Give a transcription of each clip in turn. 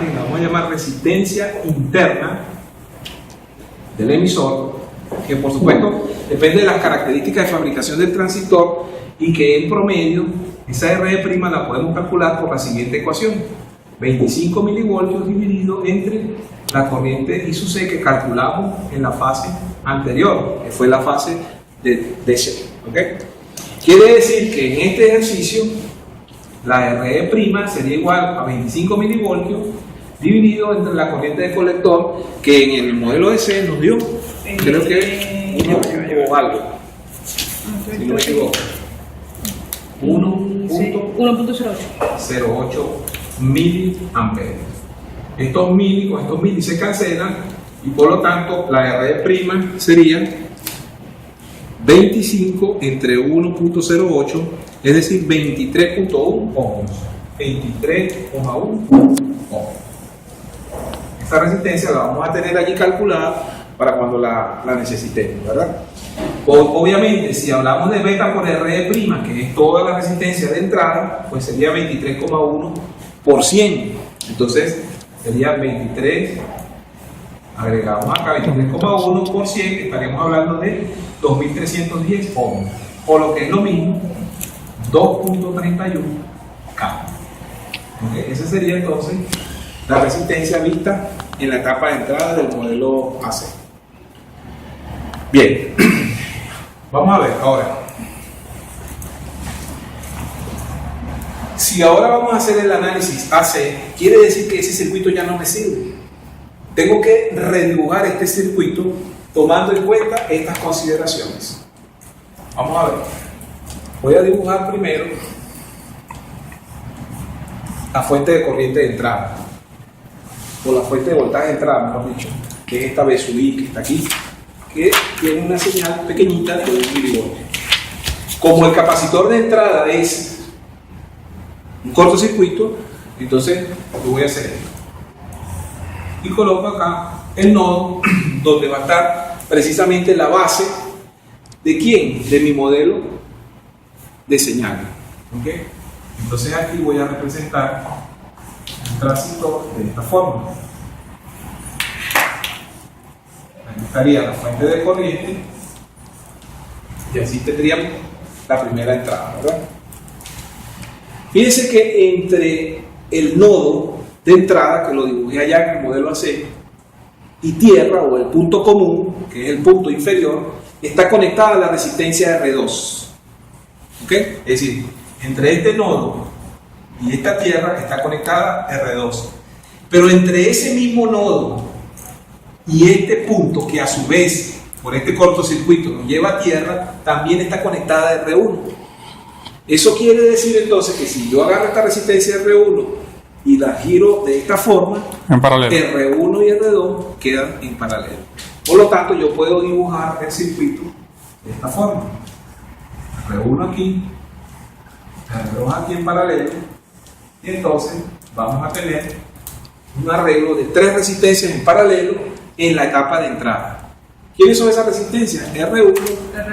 parte, la vamos a llamar resistencia interna del emisor, que por supuesto depende de las características de fabricación del transistor y que en promedio esa RE' la podemos calcular por la siguiente ecuación: 25 milivoltios dividido entre la corriente I sub C que calculamos en la fase anterior, que fue la fase de DC. ¿Okay? Quiere decir que en este ejercicio la RE' sería igual a 25 milivoltios dividido entre la corriente de colector, que en el modelo DC nos dio, creo que 1 o algo, si no me equivoco, 1.08 miliamperios. Estos mili con estos mili se cancelan y por lo tanto la RE' sería 25 entre 1.08, es decir, 23.1 ohms. 23,1 ohms. Esta resistencia la vamos a tener allí calculada para cuando la necesitemos, ¿verdad? Obviamente, si hablamos de beta por RE', que es toda la resistencia de entrada, pues sería 23,1 por 100. Entonces, sería 23, agregamos acá 23,1 por 100, estaríamos hablando de 2310 ohms, o lo que es lo mismo, 2.31 K. ¿Okay? Esa sería entonces la resistencia vista en la etapa de entrada del modelo AC. Bien, vamos a ver ahora. Si ahora vamos a hacer el análisis AC, quiere decir que ese circuito ya no me sirve. Tengo que redibujar este circuito tomando en cuenta estas consideraciones. Vamos a ver. Voy a dibujar primero la fuente de corriente de entrada, o la fuente de voltaje de entrada, mejor dicho, que es esta VSUI que está aquí, que tiene una señal pequeñita de 1 milivoltio. Como el capacitor de entrada es un cortocircuito, entonces yo voy a hacer esto y coloco acá el nodo donde va a estar precisamente la base de ¿quién? De mi modelo de señal. ¿Okay? Entonces aquí voy a representar un transistor de esta forma. Aquí estaría la fuente de corriente y así tendríamos la primera entrada, ¿verdad? Fíjense que entre el nodo de entrada, que lo dibujé allá en el modelo AC, y tierra, o el punto común, que es el punto inferior, está conectada la resistencia R2. ¿Ok? Es decir, entre este nodo y esta tierra está conectada R2. Pero entre ese mismo nodo y este punto, que a su vez, por este cortocircuito nos lleva a tierra, también está conectada R1. Eso quiere decir entonces que si yo agarro esta resistencia R1 y la giro de esta forma, en paralelo, R1 y R2 quedan en paralelo. Por lo tanto, yo puedo dibujar el circuito de esta forma: R1 aquí, R2 aquí en paralelo, y entonces vamos a tener un arreglo de 3 resistencias en paralelo en la etapa de entrada. ¿Quiénes son esas resistencias? R1,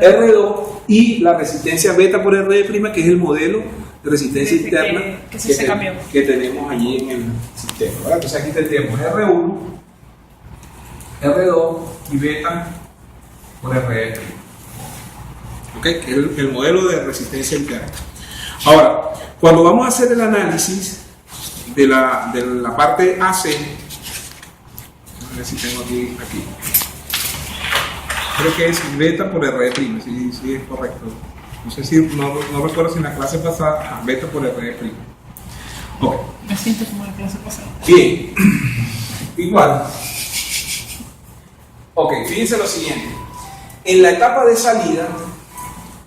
R2 y la resistencia beta por RE', que es el modelo de resistencia interna que tenemos allí en el sistema, ¿verdad? Entonces aquí tendríamos R1, R2 y beta por RE'. ¿Okay? Que es el modelo de resistencia interna. Ahora, cuando vamos a hacer el análisis de la parte AC, a ver si tengo aquí. Creo que es beta por RE', sí es correcto. No sé si, no recuerdo si en la clase pasada, beta por RE'. Ok. Me siento como en la clase pasada. Bien. Igual. Ok, fíjense lo siguiente. En la etapa de salida,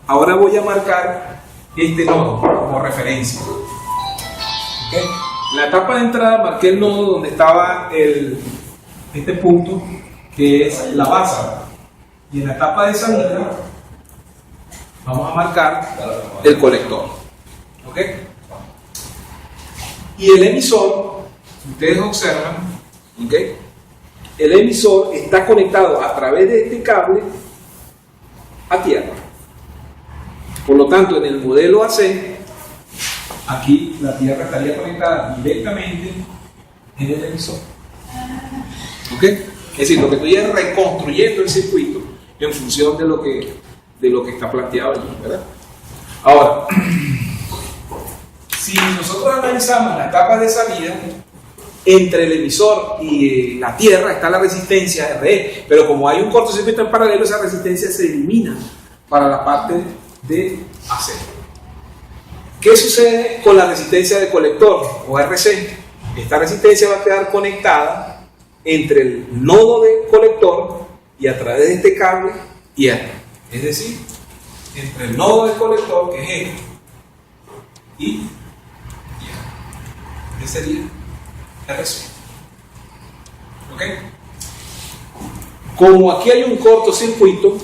ahora voy a marcar este nodo como referencia. ¿Okay? En la etapa de entrada marqué el nodo donde estaba este punto, que es la base. Y en la etapa de salida vamos a marcar el colector. ¿Ok? Y el emisor, ustedes observan, ¿ok? El emisor está conectado a través de este cable a tierra. Por lo tanto, en el modelo AC, aquí la tierra estaría conectada directamente en el emisor. ¿Ok? Es decir, lo que estoy es reconstruyendo el circuito en función de lo que está planteado allí, ¿verdad? Ahora, si nosotros analizamos las capas de salida, entre el emisor y la tierra está la resistencia RE, pero como hay un cortocircuito en paralelo, esa resistencia se elimina para la parte de acero. ¿Qué sucede con la resistencia de colector o RC? Esta resistencia va a quedar conectada entre el nodo de colector y a través de este cable y R. Es decir, entre el nodo de colector, que es este, y R. ¿Qué sería? RC. ¿Ok? Como aquí hay un cortocircuito,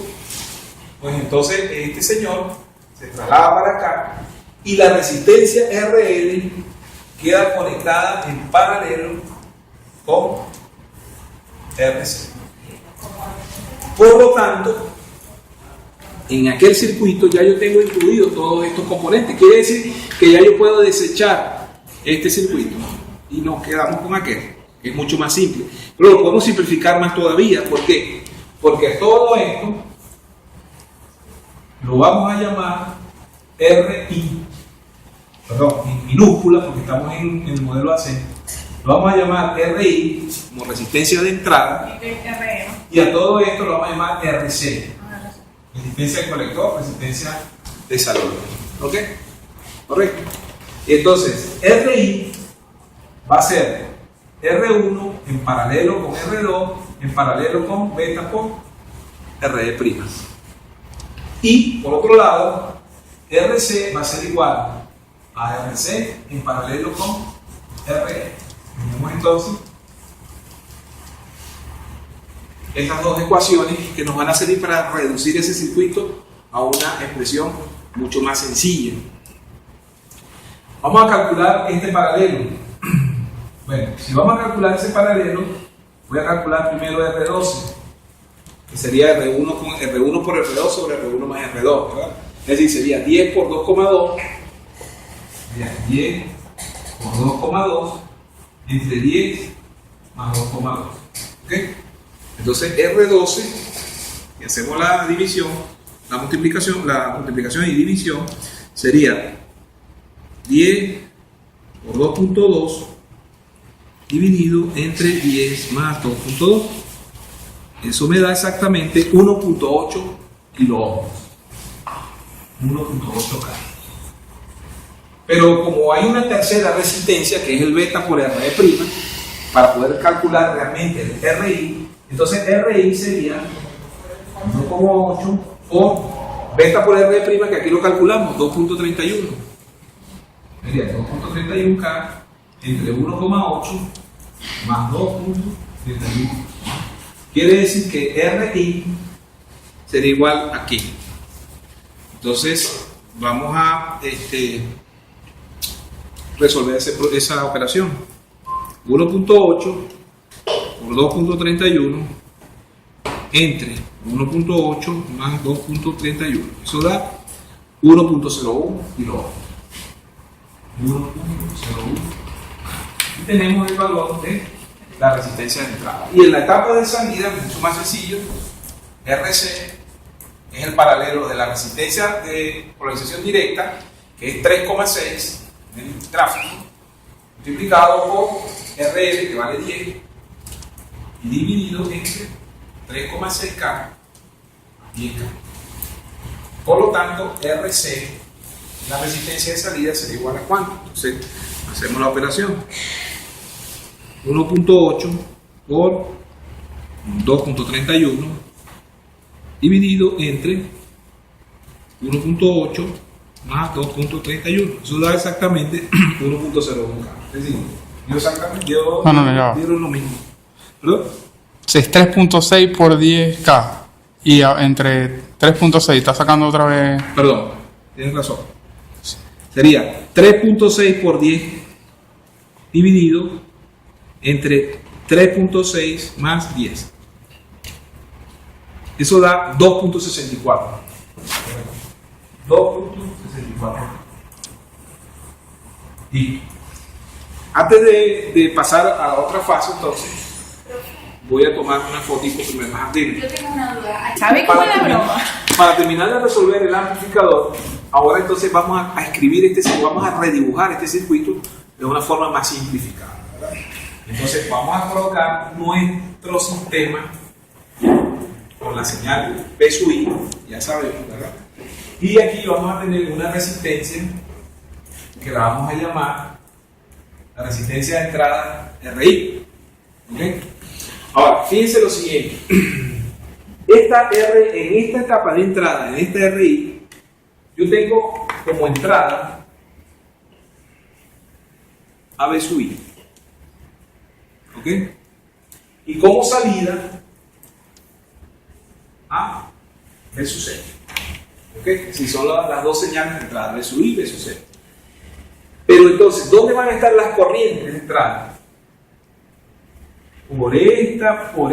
pues entonces este señor se traslada para acá y la resistencia RL queda conectada en paralelo con RC. Por lo tanto, en aquel circuito ya yo tengo incluidos todos estos componentes. Quiere decir que ya yo puedo desechar este circuito y nos quedamos con aquel, que es mucho más simple. Pero lo podemos simplificar más todavía. ¿Por qué? Porque todo esto lo vamos a llamar RI, perdón, en minúscula, porque estamos en el modelo AC. Lo vamos a llamar RI como resistencia de entrada, y a todo esto lo vamos a llamar RC, resistencia de colector, resistencia de salida. ¿Ok? Correcto. Entonces, RI va a ser R1 en paralelo con R2 en paralelo con beta por RE'. Y por otro lado, RC va a ser igual a RC en paralelo con RE. Tenemos entonces estas dos ecuaciones que nos van a servir para reducir ese circuito a una expresión mucho más sencilla. Vamos a calcular este paralelo. Bueno, si vamos a calcular ese paralelo, voy a calcular primero R12, que sería R1 por R2 sobre R1 más R2, ¿verdad? Es decir, sería 10 por 2,2, sería 10 por 2,2 entre 10 más 2,2. ¿Ok? Entonces R12, y hacemos la división, la multiplicación y división, sería 10 por 2,2 dividido entre 10 más 2,2. Eso me da exactamente 1,8 kiloohms. 1,8 K. Pero como hay una tercera resistencia, que es el beta por RE', para poder calcular realmente el RI, entonces RI sería 1,8 por beta por RE', que aquí lo calculamos, 2,31. Sería 2,31K entre 1,8 más 2,31. Quiere decir que RI sería igual aquí. Entonces vamos a resolver esa operación. 1,8 por 2,31 entre 1,8 más 2,31. Eso da 1,01 kiloohms. 1,01. Y tenemos el valor de la resistencia de entrada. Y en la etapa de salida, mucho más sencillo, RC es el paralelo de la resistencia de polarización directa, que es 3,6 en el tráfico, multiplicado por RL, que vale 10, y dividido entre 3,6K y 10K. Por lo tanto, RC, la resistencia de salida, sería igual a ¿cuánto? Entonces, hacemos la operación. 1,8 por 2,31 dividido entre 1,8 más 2,31. Eso da exactamente 1,01K. Es decir, dieron lo mismo. ¿Perdón? Es 3.6 por 10K. Y entre 3.6 está sacando otra vez. Perdón, tienes razón. Sería 3.6 por 10 dividido entre 3.6 más 10. Eso da 2.64. 2.64. Y Antes de pasar a la otra fase, entonces, voy a tomar una fotito que me vas a decir. Yo tengo una duda. ¿Sabe cómo es la broma? Para terminar de resolver el amplificador, ahora entonces vamos a escribir vamos a redibujar este circuito de una forma más simplificada, ¿verdad? Entonces vamos a colocar nuestro sistema con la señal P sub I, ya sabemos, ¿verdad? Y aquí vamos a tener una resistencia que la vamos a llamar la resistencia de entrada RI. ¿Okay? Ahora, fíjense lo siguiente. En esta etapa de entrada, en esta RI, yo tengo como entrada a B sub I. ¿Ok? Y como salida a B sub C. ¿Ok? Si son las dos señales de entrada, B sub I y B sub C. Pero entonces, ¿dónde van a estar las corrientes de entrada? Por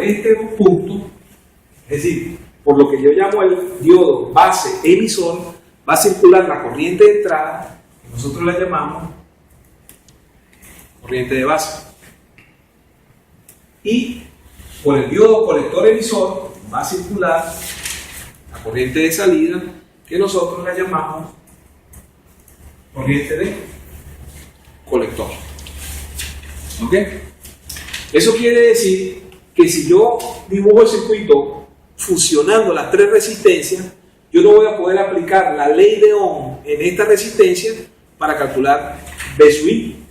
este punto, es decir, por lo que yo llamo el diodo base emisor, va a circular la corriente de entrada, que nosotros la llamamos corriente de base. Y por el diodo colector emisor va a circular la corriente de salida, que nosotros la llamamos corriente de colector. ¿Ok? Eso quiere decir que si yo dibujo el circuito fusionando las tres resistencias, yo no voy a poder aplicar la ley de Ohm en esta resistencia para calcular B sub I.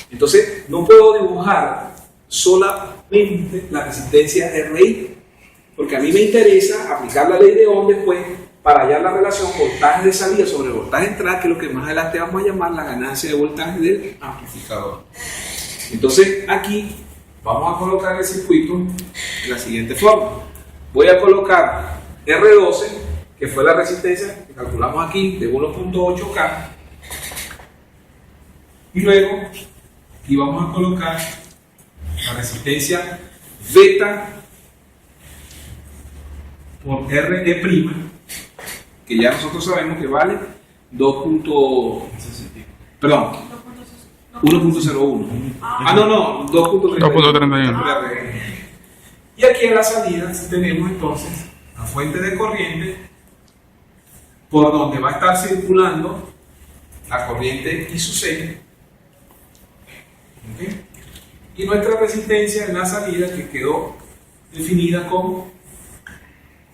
Entonces, no puedo dibujar solamente la resistencia RI, porque a mí me interesa aplicar la ley de Ohm después para hallar la relación voltaje de salida sobre voltaje de entrada, que es lo que más adelante vamos a llamar la ganancia de voltaje del amplificador. Entonces aquí vamos a colocar el circuito de la siguiente forma. Voy a colocar R12, que fue la resistencia que calculamos aquí de 1.8K, y luego aquí vamos a colocar la resistencia beta por RE', que ya nosotros sabemos que vale 1.01. No, 2.31. Y aquí en la salida tenemos entonces la fuente de corriente por donde va a estar circulando la corriente I sub C. ¿Okay? Y nuestra resistencia en la salida, que quedó definida como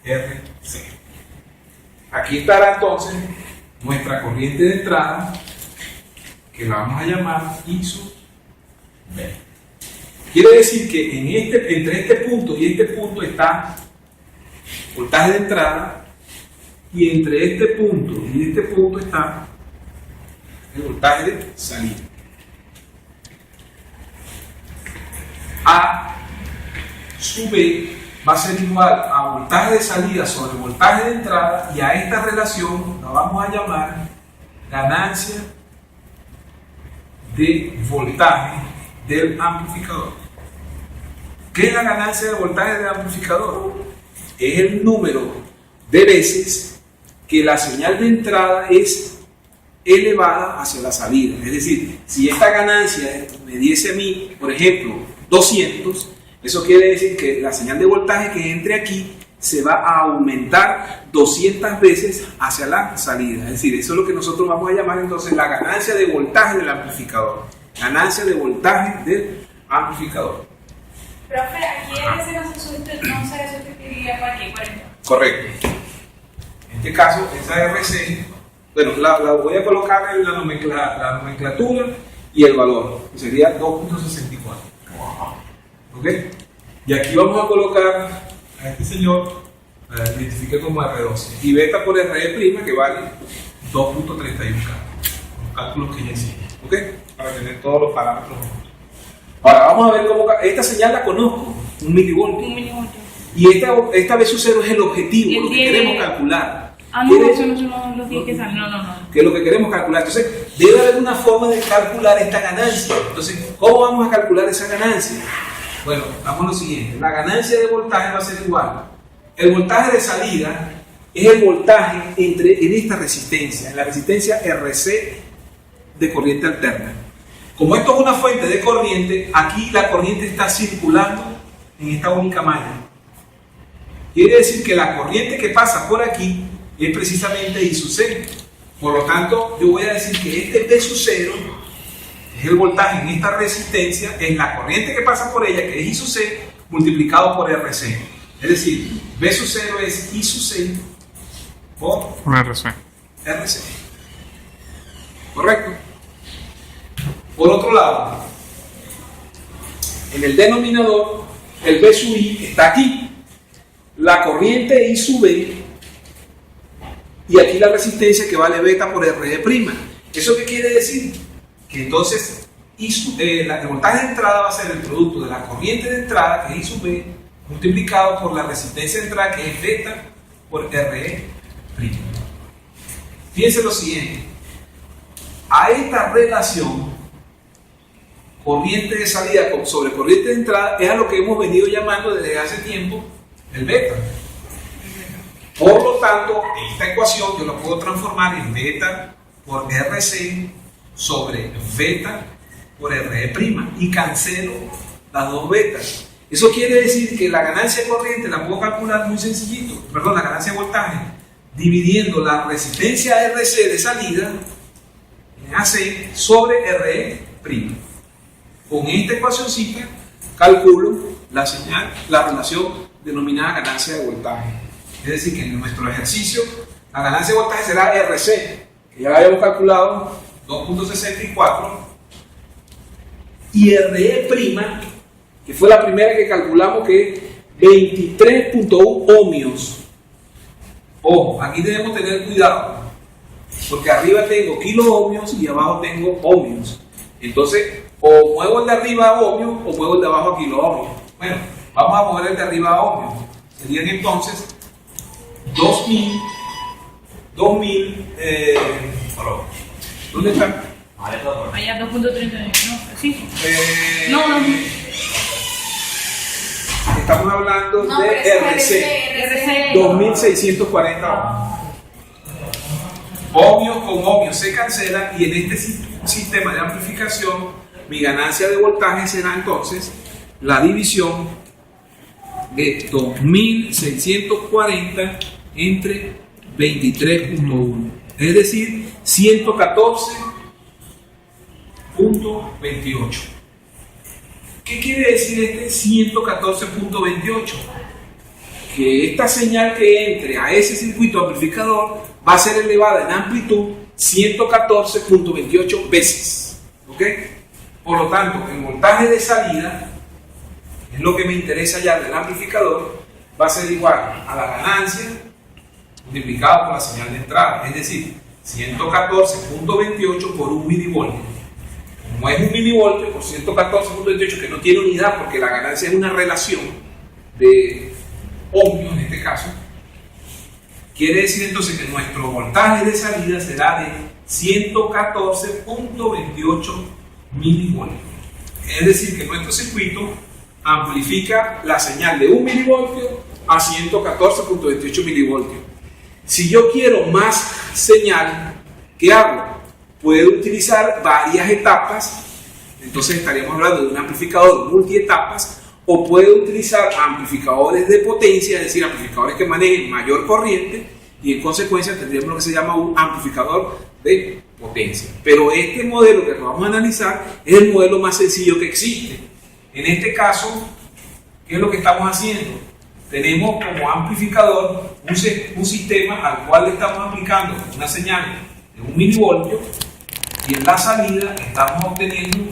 RC. Aquí estará entonces nuestra corriente de entrada, que la vamos a llamar I sub B. Quiere decir que entre este punto y este punto está voltaje de entrada, y entre este punto y este punto está el voltaje de salida. A sub B va a ser igual a voltaje de salida sobre voltaje de entrada, y a esta relación la vamos a llamar ganancia de voltaje del amplificador. ¿Qué es la ganancia de voltaje del amplificador? Es el número de veces que la señal de entrada es elevada hacia la salida. Es decir, si esta ganancia me diese a mí, por ejemplo, 200, eso quiere decir que la señal de voltaje que entre aquí se va a aumentar 200 veces hacia la salida. Es decir, eso es lo que nosotros vamos a llamar entonces la ganancia de voltaje del amplificador. Ganancia de voltaje del amplificador. Profe, aquí RC no se sustituiría por aquí, por ejemplo. Correcto. En este caso, esa RC, bueno, la voy a colocar en la nomenclatura y el valor, que sería 2.64. ¿Ok? Y aquí vamos a colocar a este señor, identifique como R12, y beta por RE', que vale 2.31K, los cálculos que ya hicimos. ¿Ok? Para tener todos los parámetros. Ahora vamos a ver cómo esta señal la conozco, 1 milivoltio. 1 milivoltio. Y esta B sub 0 es el objetivo, lo que queremos calcular. No, eso no son los 10 que salen, no. Que es lo que queremos calcular. Entonces, debe haber una forma de calcular esta ganancia. Entonces, ¿cómo vamos a calcular esa ganancia? Bueno, vamos a lo siguiente. La ganancia de voltaje va a ser igual. El voltaje de salida es el voltaje en esta resistencia, en la resistencia RC de corriente alterna. Como esto es una fuente de corriente, aquí la corriente está circulando en esta única malla. Quiere decir que la corriente que pasa por aquí es precisamente I sub C. Por lo tanto, yo voy a decir que este V sub 0 es el voltaje en esta resistencia, en la corriente que pasa por ella, que es I sub C, multiplicado por RC. Es decir, V sub 0 es I sub C por RC. RC. ¿Correcto? Por otro lado, en el denominador, el V sub I está aquí. La corriente I sub V y aquí la resistencia que vale beta por RE'. ¿Eso qué quiere decir? Que entonces el voltaje de entrada va a ser el producto de la corriente de entrada, que es I sub V, multiplicado por la resistencia de entrada, que es beta por RE'. Fíjense lo siguiente. A esta relación corriente de salida sobre corriente de entrada es a lo que hemos venido llamando desde hace tiempo el beta. Por lo tanto, esta ecuación yo la puedo transformar en beta por RC sobre beta por RE' y cancelo las dos betas. Eso quiere decir que la ganancia de corriente la puedo calcular muy sencillito, perdón, la ganancia de voltaje, dividiendo la resistencia RC de salida en AC sobre RE'. Con esta ecuacióncita calculo la señal, la relación denominada ganancia de voltaje. Es decir, que en nuestro ejercicio la ganancia de voltaje será RC, que ya la habíamos calculado, 2.64, y RE', que fue la primera que calculamos, que es 23.1 ohmios. Ojo, aquí debemos tener cuidado, porque arriba tengo kiloohmios y abajo tengo ohmios. Entonces, o muevo el de arriba a ohmios o muevo el de abajo a kiloohmios. Bueno, vamos a mover el de arriba a ohmios. Serían entonces 2000, ¿dónde están? Allá 2.39, no, sí. No. Estamos hablando No, de pero es RC, RC. 2640 ohmios con ohmios se cancelan, y en este sistema de amplificación mi ganancia de voltaje será entonces la división de 2640 entre 23.1, es decir, 114.28. ¿Qué quiere decir este 114.28? Que esta señal que entre a ese circuito amplificador va a ser elevada en amplitud 114.28 veces. ¿Ok? Por lo tanto, el voltaje de salida, es lo que me interesa ya del amplificador, va a ser igual a la ganancia multiplicado por la señal de entrada, es decir, 114.28 por 1 milivoltio. Como es 1 milivoltio por 114.28, que no tiene unidad porque la ganancia es una relación de ohmios en este caso, quiere decir entonces que nuestro voltaje de salida será de 114.28 milivoltios. Es decir, que nuestro circuito amplifica la señal de 1 milivoltio a 114.28 milivoltios. Si yo quiero más señal, ¿qué hago? Puedo utilizar varias etapas, entonces estaríamos hablando de un amplificador multietapas, o puedo utilizar amplificadores de potencia, es decir, amplificadores que manejen mayor corriente, y en consecuencia tendríamos lo que se llama un amplificador de potencia. Pero este modelo que vamos a analizar es el modelo más sencillo que existe. En este caso, ¿qué es lo que estamos haciendo? Tenemos como amplificador un sistema al cual le estamos aplicando una señal de 1 milivoltio, y en la salida estamos obteniendo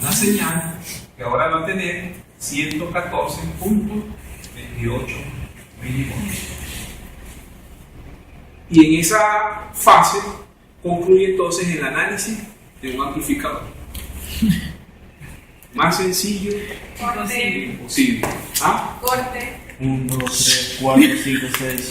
una señal que ahora va a tener 114.28 milivoltios. Y en esa fase concluye entonces el análisis de un amplificador. Más sencillo Corte. imposible. ¿Ah? Corte. 1, 2, 3, 4, 5, 6.